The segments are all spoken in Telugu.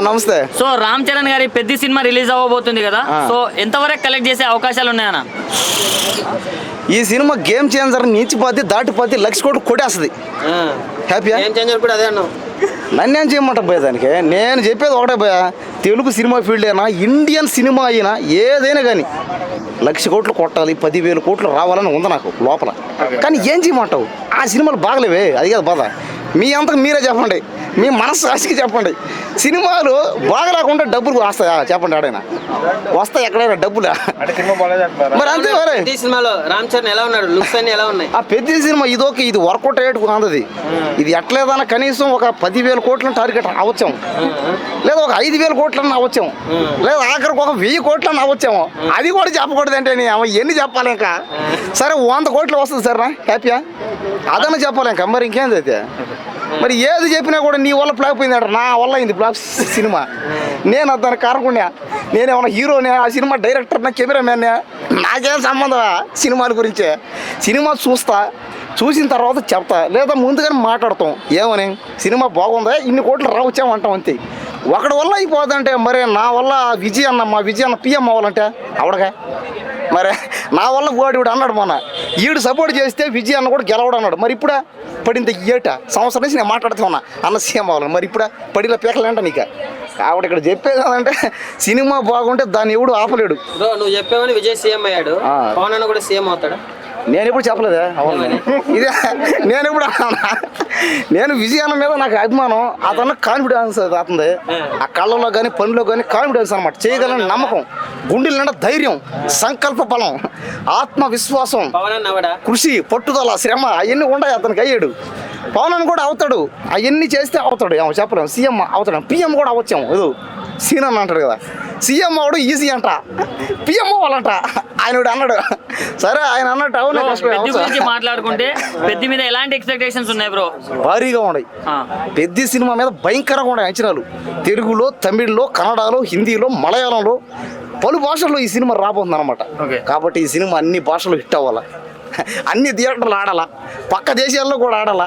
నమస్తే. సో రామ్ చరణ్ గారి పెద్ద సినిమా రిలీజ్ అవ్వబోతుంది కదా, సో ఎంతవరకు కలెక్ట్ చేసే అవకాశాలు ఉన్నాయన్న? ఈ సినిమా గేమ్ చేంజర్ నీచిపోద్ది, దాటిపోద్ది, లక్ష కోట్లు కొట్టేస్తుంది. హ్యాపీయా? నన్నేం చేయమంట భయ దానికి. నేను చెప్పేది ఒకటే భయ, తెలుగు సినిమా ఫీల్డ్ అయినా ఇండియన్ సినిమా అయినా ఏదైనా కానీ 1,00,000 కోట్లు కొట్టాలి, 10,000 కోట్లు రావాలని ఉంది నాకు లోపల. కానీ ఏం చేయమంటావు, ఆ సినిమాలు బాగలేవే, అది కాదు బాధ. మీ అంతకు మీరే చెప్పండి, మీ మనస్సాక్షికి చెప్పండి. సినిమాలు బాగా రాకుండా డబ్బులు వస్తాయా చెప్పండి? ఆడైనా వస్తాయి ఎక్కడైనా డబ్బులు? మరి అంతే. మరి సినిమాలో రామ్ చరణ్ ఎలా ఉన్నాడు, లుక్స్ అన్ని ఎలా ఉన్నాయి? ఆ పెద్ద సినిమా ఇది వర్కౌట్ అయ్యేట్టుకు అందది. ఇది ఎట్లేదన్నా కనీసం ఒక 10,000 కోట్లను టార్గెట్ అవచ్చాం, లేదా ఒక 5,000 కోట్లను అవచ్చాం, లేదా ఆఖరికి ఒక 1,000 కోట్లను అవచ్చాము. అది కూడా చెప్పకూడదు అంటే ఎన్ని చెప్పాలి ఇంకా? సరే 100 కోట్లు వస్తుంది సార్, హ్యాపీయా? అదన్నా చెప్పాలి ఇంకా. మరి ఇంకేం అయితే మరి ఏది చెప్పినా కూడా నీ వల్ల ఫ్లాప్ పోయింది అంటారు. నా వల్ల అయింది ఫ్లాప్ సినిమా. నేను దానికి కారకుండా, నేనేమన్నా హీరోనే, ఆ సినిమా డైరెక్టర్నా, కెమెరామ్యాన్నే, నాకేం సంబంధం సినిమాల గురించే. సినిమా చూసిన తర్వాత చెప్తా, లేదా ముందుగానే మాట్లాడతాం. ఏమని సినిమా బాగుందా, ఇన్ని కోట్లు రావచ్చామంటాం అంతే. ఒకటి వల్ల అయిపోతుందంటే మరి నా వల్ల మా విజయ్ అన్న పిఎం అవ్వాలంటే అవడగా. మరి నా వల్ల వాడు అన్నాడు మొన్న, ఈడు సపోర్ట్ చేస్తే విజయ్ అన్న కూడా గెలవడు అన్నాడు. మరి ఇప్పుడా పడింది సంవత్సరం నుంచి నేను మాట్లాడుతూ ఉన్నా అన్న సీఎం అవ్వాలి. మరి ఇప్పుడా పడిలో పీకలేంట నీకు. కాబట్టి ఇక్కడ చెప్పేది అంటే సినిమా బాగుంటే దాన్ని ఎవడు ఆపలేడు. నువ్వు చెప్పావని విజయ్ సీఎం అయ్యాడు, పవన్ అన్న కూడా సీఎం అవుతాడా? నేను ఎప్పుడు చెప్పలేదే. అవును, ఇదే నేను ఎప్పుడు అన్నా. నేను విజయాన్న మీద నాకు అభిమానం, అతను కాన్ఫిడెన్స్ అతనిది. ఆ కళ్ళలో కానీ పనిలో కానీ కాన్ఫిడెన్స్ అనమాట. చేయగలని నమ్మకం, గుండెల నిండా ధైర్యం, సంకల్ప బలం, ఆత్మవిశ్వాసం, కృషి, పట్టుదల, శ్రమ అవన్నీ ఉన్నాయి అతనికి. అయ్యాడు. పవన్ కూడా అవుతాడు, అవన్నీ చేస్తే అవుతాడు. ఏమో చెప్పలేము. సీఎం అవుతాడు, పిఎం కూడా అవచ్చాము. ఏదో సీన్ అని అంటాడు కదా, సీఎం అవడం ఈజీ అంట, పిఎం అవ్వాలంట. ఆయన అన్నాడు. సరే ఆయన అన్నట్టు అవును. మాట్లాడుకుంటే పెద్ద మీద ఎలాంటి ఎక్స్పెక్టేషన్స్ ఉన్నాయి బ్రో? భారీగా ఉన్నాయి. పెద్ద సినిమా మీద భయంకరంగా ఉన్నాయి అంచనాలు. తెలుగులో, తమిళ్లో, కన్నడలో, హిందీలో, మలయాళంలో, పలు భాషల్లో ఈ సినిమా రాబోతుంది అనమాట. కాబట్టి ఈ సినిమా అన్ని భాషలు హిట్ అవ్వాలా, అన్ని థియేటర్లు ఆడాలా, పక్క దేశాల్లో కూడా ఆడాలా,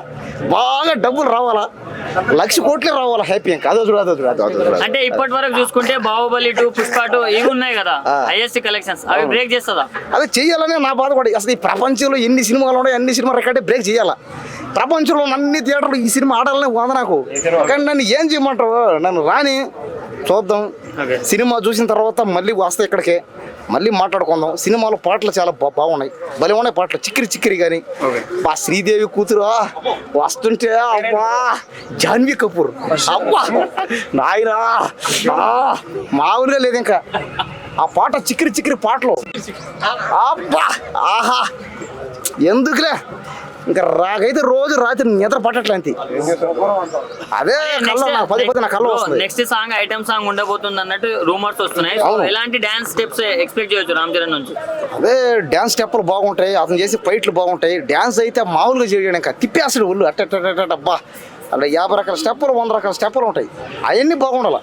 బాగా డబ్బులు రావాలా, 1,00,000 కోట్లే రావాలా. హ్యాపీ ఇంకా. అదో చూడదు. అంటే ఇప్పటి వరకు చూసుకుంటే బాహుబలి 2, పుష్ప 2 ఇవి ఉన్నాయి కదా, హైయెస్ట్ కలెక్షన్స్, అవి బ్రేక్ చేస్తుందా? అదే చెయ్యాలనే నా బాధ కూడా. అసలు ఈ ప్రపంచంలో ఎన్ని సినిమాలు ఉన్నాయి, అన్ని సినిమా రికార్డే బ్రేక్ చేయాలా. ప్రపంచంలో అన్ని థియేటర్లు ఈ సినిమా ఆడాలనే ఉంది నాకు. కానీ నన్ను ఏం చేయమంటారు, నన్ను రాని చూద్దాం. సినిమా చూసిన తర్వాత మళ్ళీ వస్తే ఇక్కడికే మళ్ళీ మాట్లాడుకుందాం. సినిమాలో పాటలు చాలా బాగున్నాయి, భలే ఉన్నాయి పాటలు. చిక్కిరి కానీ బా శ్రీదేవి కూతురు వస్తుంటే అబ్బా, జాన్వీ కపూర్ అబ్బా నాయనా మామూలుగా లేదు ఇంకా. ఆ పాట చిక్కిరి పాటలు అబ్బా ఆహా, ఎందుకులే ఇంకా రాకైతే రోజు రాత్రి నిద్ర పట్టట్లేదు. అదే నా కళ్ళు వస్తుంది. నెక్స్ట్ సాంగ్ ఐటమ్ సాంగ్ ఉండబోతుంది అన్నట్టు రూమర్స్ వస్తున్నాయి. ఎలాంటి డాన్స్ స్టెప్స్ ఎక్స్పెక్ట్ చేయొచ్చు రామ్ చరణ్ నుంచి? అదే డాన్స్ స్టెప్పులు బాగుంటాయి, అతను చేసే ఫైట్లు బాగుంటాయి. డాన్స్ అయితే మామూలుగా చేయడం ఇంకా తిప్పేస్తాడు ఒళ్ళు అట్టబ్బా. అలా 50 రకాల స్టెప్పులు, 100 రకాల స్టెప్పులు ఉంటాయి. అవన్నీ బాగుండాలి.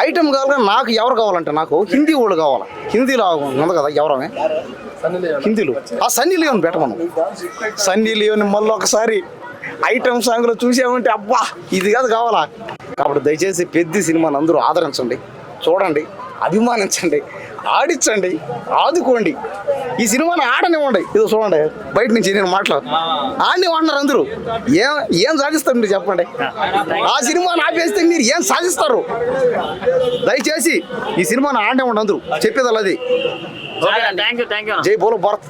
ఐటమ్ కావాలి. నాకు ఎవరు కావాలంటే నాకు హిందీ వాళ్ళు కావాలి. హిందీలో ఉంది కదా ఎవరమే హిందీలో, ఆ సన్నీ లియోన్ పెట్టమను. సన్నీ లియోన్ మళ్ళీ ఒకసారి ఐటమ్ సాంగ్లో చూసామంటే అబ్బా ఇది కాదు కావాలా. కాబట్టి దయచేసి పెద్ద సినిమాని అందరూ ఆదరించండి, చూడండి, అభిమానించండి, ఆడించండి, ఆదుకోండి. ఈ సినిమాని ఆడనివ్వండి. ఇదో చూడండి, బయట నుంచి నేను ఆడనివ్వంటారు అందరూ. ఏం సాధిస్తారు మీరు చెప్పండి? ఆ సినిమాని ఆపేస్తే మీరు ఏం సాధిస్తారు? దయచేసి ఈ సినిమాని ఆడనివ్వండి అందరూ. చెప్పేది అది. Thank you. జై బోలో భారత్.